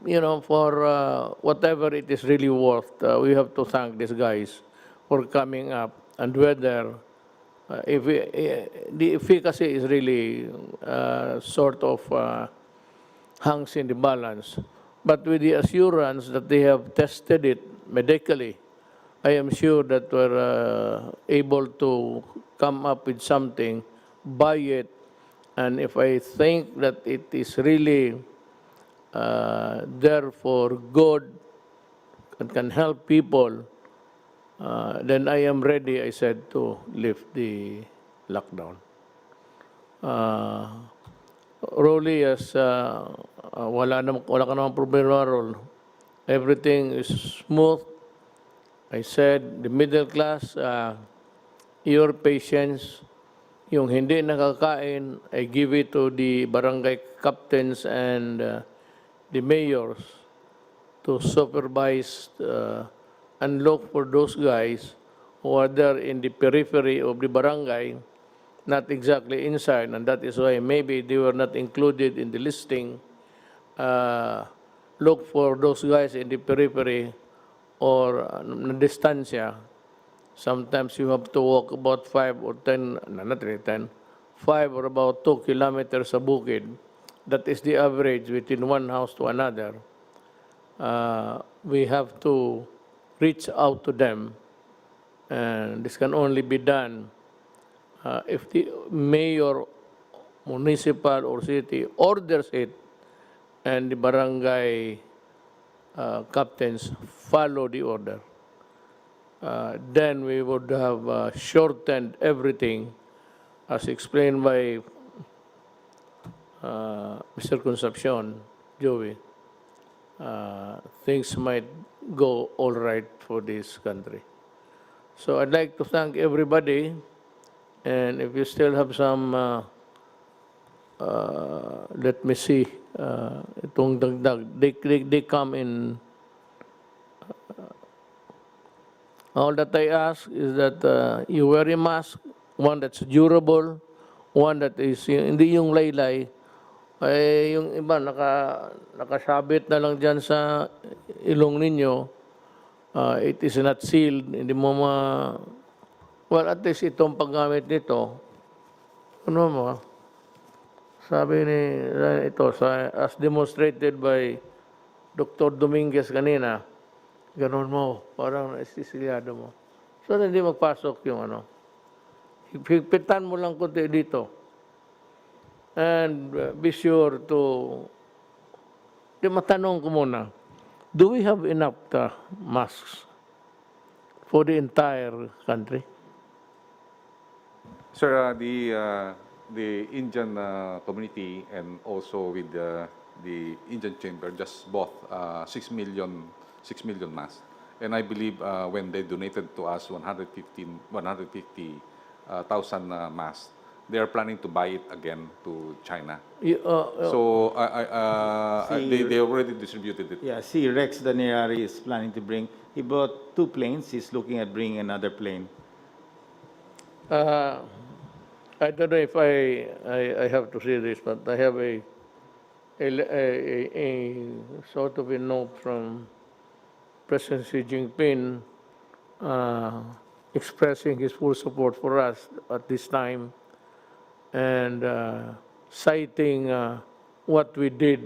Speaker 1: you know, for whatever it is really worth, we have to thank these guys for coming up, and whether the efficacy is really sort of hangs in the balance. But with the assurance that they have tested it medically, I am sure that we're able to come up with something, buy it, and if I think that it is really there for good and can help people, then I am ready, I said, to lift the lockdown. Rolly, as wala ka namang problema, Rol. Everything is smooth. I said, the middle class, your patience, yung hindi nakakain, I give it to the barangay captains and the mayors to supervise and look for those guys who are there in the periphery of the barangay, not exactly inside, and that is why maybe they were not included in the listing. Look for those guys in the periphery or na distansya. Sometimes you have to walk about 5 or 10, not really 10, 5 or about 2 kilometers sa bukid. That is the average between one house to another. We have to reach out to them, and this can only be done if the mayor, municipal or city orders it, and the barangay captains follow the order. Then we would have shortened everything, as explained by Mr. Concepcion, Joey. Things might go all right for this country. So I'd like to thank everybody, and if you still have some, let me see, itong dagdag, they come in. All that I ask is that you wear a mask, one that's durable, one that is, hindi yung laylay, ay yung iba nakasabit na lang dyan sa ilong ninyo, it is not sealed, hindi mo well, at least itong paggamit nito, ano mo, sabi ni, ito, as demonstrated by Dr. Dominguez kanina, ganun mo, parang naisisilyado mo. So, hindi magpasok yung ano. Higpitan mo lang kunti dito. And be sure to, matanong ko muna, do we have enough masks for the entire country?
Speaker 6: Sir, the Indian community and also with the Indian chamber just bought 6 million masks. And I believe when they donated to us 150,000 masks, they are planning to buy it again to China.
Speaker 1: You,
Speaker 6: So
Speaker 2: See-
Speaker 6: they already distributed it.
Speaker 2: Yeah, see, Rex Danirari is planning to bring, he brought 2 planes, he's looking at bringing another plane.
Speaker 1: I don't know if I have to say this, but I have a sort of a note from President Xi Jinping expressing his full support for us at this time and citing what we did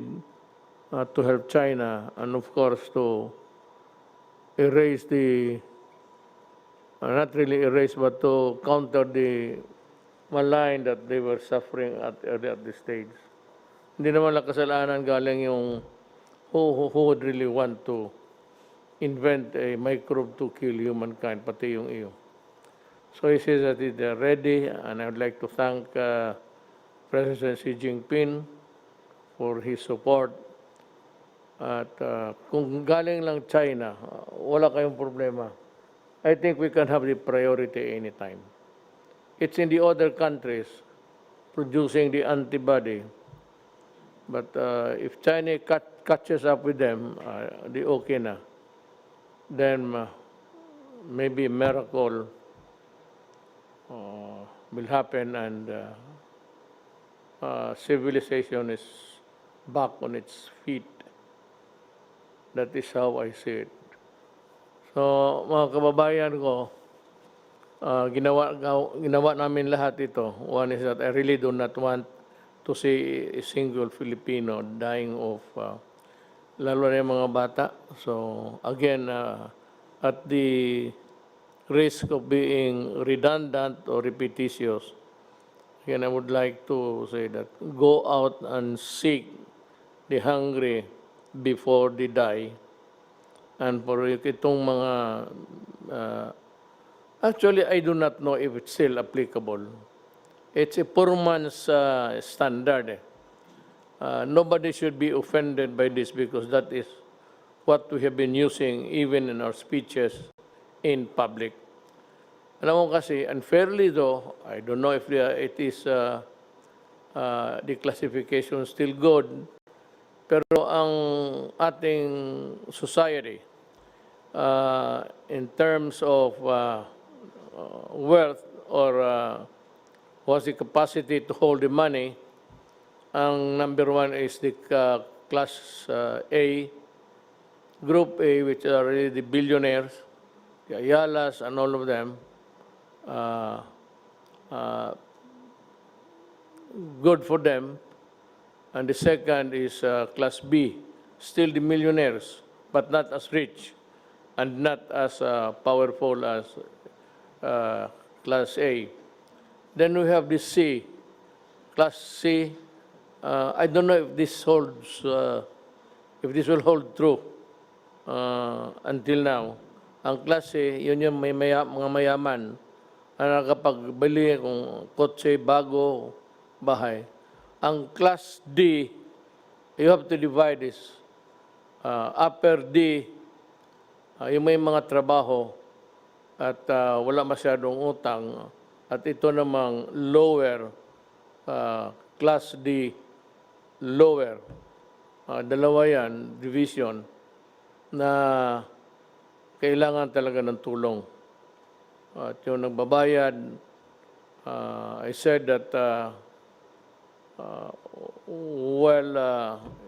Speaker 1: to help China and, of course, to erase not really erase, but to counter the malign that they were suffering at this stage. Hindi naman lang kasalanan galing yung who would really want to invent a microbe to kill humankind, pati yung iyo. So he says that they're ready, and I would like to thank President Xi Jinping for his support. At kung galing lang China, wala kayong problema. I think we can have the priority anytime. It's in the other countries producing the antibody. But if China catches up with them, the okay na. Then maybe a miracle will happen and civilization is back on its feet. That is how I see it. So, mga kababayan ko, ginawa namin lahat ito. One is that I really do not want to see a single Filipino dying of, lalo na yung mga bata. So, again, at the risk of being redundant or repetitious, again, I would like to say that go out and seek the hungry before they die. And for itong mga, actually, I do not know if it's still applicable. It's a poor man's standard. Nobody should be offended by this because that is what we have been using even in our speeches in public. Alam mo kasi, unfairly though, I don't know if it is the classification still good, pero ang ating society, in terms of wealth or was the capacity to hold the money, ang number one is the class A, group A, which are really the billionaires, the Ayalas and all of them. Good for them. And the second is class B, still the millionaires, but not as rich and not as powerful as class A. Then we have the C, class C. I don't know if this holds, if this will hold true until now. Ang class C, yun yung may mga mayaman na nakapagbili kung kotse, bago, bahay. Ang class D, you have to divide this. Upper D, yung may mga trabaho at wala masyadong utang. At ito namang lower, class D, lower. Dalawa yan, division, na kailangan talaga ng tulong. At yung nagbabayad, I said that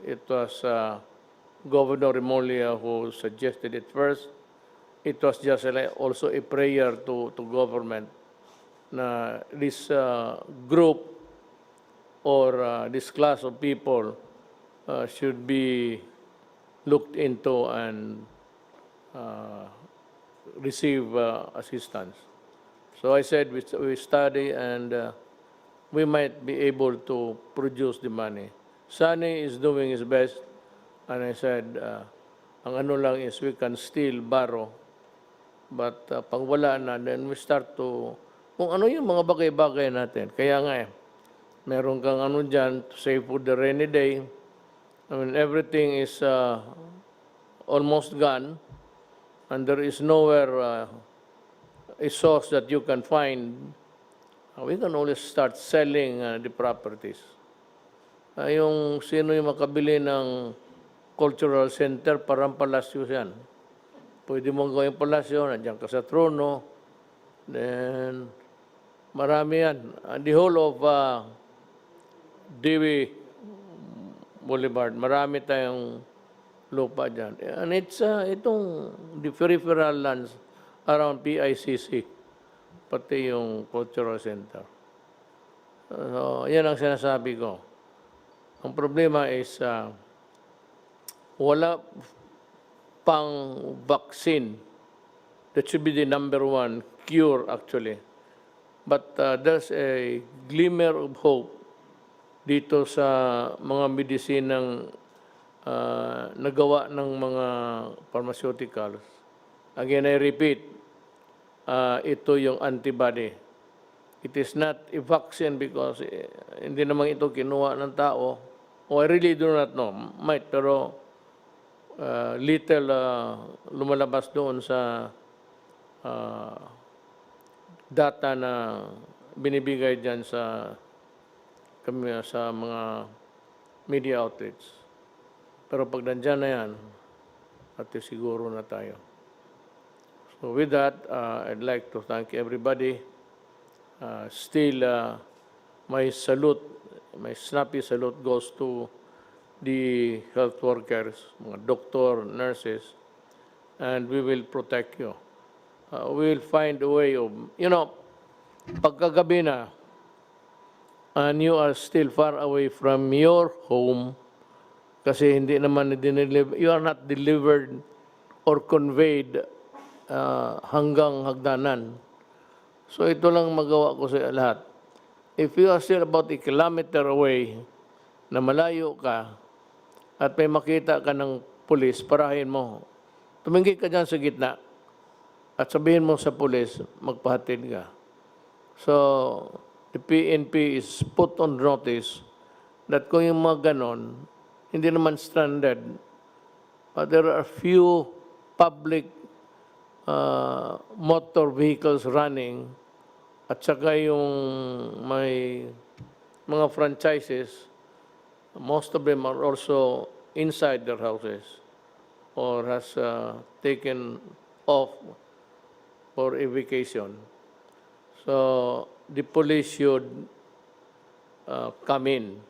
Speaker 1: it was Governor Remulla who suggested it first. It was just also a prayer to government na this group or this class of people should be looked into and receive assistance. So I said we study and we might be able to produce the money. Sunny is doing his best, and I said, ang ano lang is we can still borrow, but pag wala na, then we start to, kung ano yung mga bagay-bagay natin. Kaya nga meron kang ano dyan to save for the rainy day. I mean, everything is almost gone, and there is nowhere a source that you can find we can always start selling the properties. Yung sino yung makabili ng cultural center, parang palasyo yan. Pwede mong gawing palasyo, nandiyan ka sa trono, then marami yan. The whole of Dewi Boulevard, marami tayong lupa dyan. And it's itong the peripheral lands around PICC, pati yung cultural center. So, yan ang sinasabi ko. Ang problema is wala pang vaccine. That should be the number one cure actually. But there's a glimmer of hope dito sa mga medisinang nagawa ng mga pharmaceuticals. Again, I repeat, ito yung antibody. It is not a vaccine because hindi naman ito kinuha ng tao. I really do not know. Might, pero little lumalabas doon sa data na binibigay dyan sa mga media outlets. Pero pag nandyan na yan, at siguro na tayo. So with that, I'd like to thank everybody. Still, my salute, my snappy salute goes to the health workers, mga doctor, nurses, and we will protect you. We will find a way of, pagkagabi na, and you are still far away from your home, kasi hindi naman you are not delivered or conveyed hanggang hagdanan. So ito lang magawa ko sa lahat. If you are still about a kilometer away, na malayo ka, at may makita ka ng pulis, parahin mo. Tumingin ka dyan sa gitna, at sabihin mo sa pulis, magpahatid ka. So, the PNP is put on notice that kung yung mga ganon, hindi naman stranded, but there are few public motor vehicles running at saka yung may mga franchises, most of them are also inside their houses or has taken off for a vacation. So the police should come in.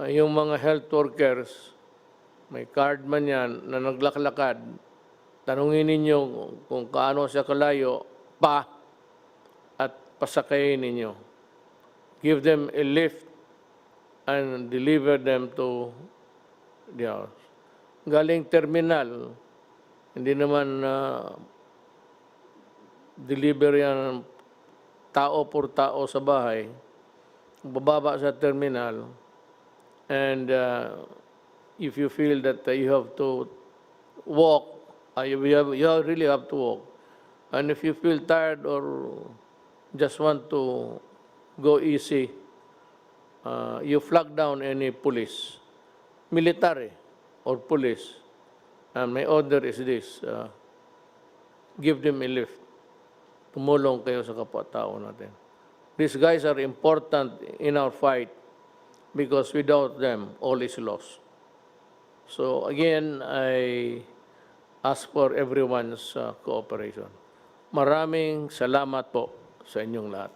Speaker 1: Yung mga health workers, may card man yan na naglaklakad, tanungin ninyo kung kaano siya kalayo at pasakayin ninyo. Give them a lift and deliver them to the house. Galing terminal, hindi naman deliver yan tao por tao sa bahay. Bababa sa terminal, and if you feel that you have to walk, you really have to walk. And if you feel tired or just want to go easy, you flag down any police, military or police. And my order is this, give them a lift. Tumulong kayo sa kapwa-tao natin. These guys are important in our fight because without them, all is lost. So again, I ask for everyone's cooperation. Maraming salamat po sa inyong lahat.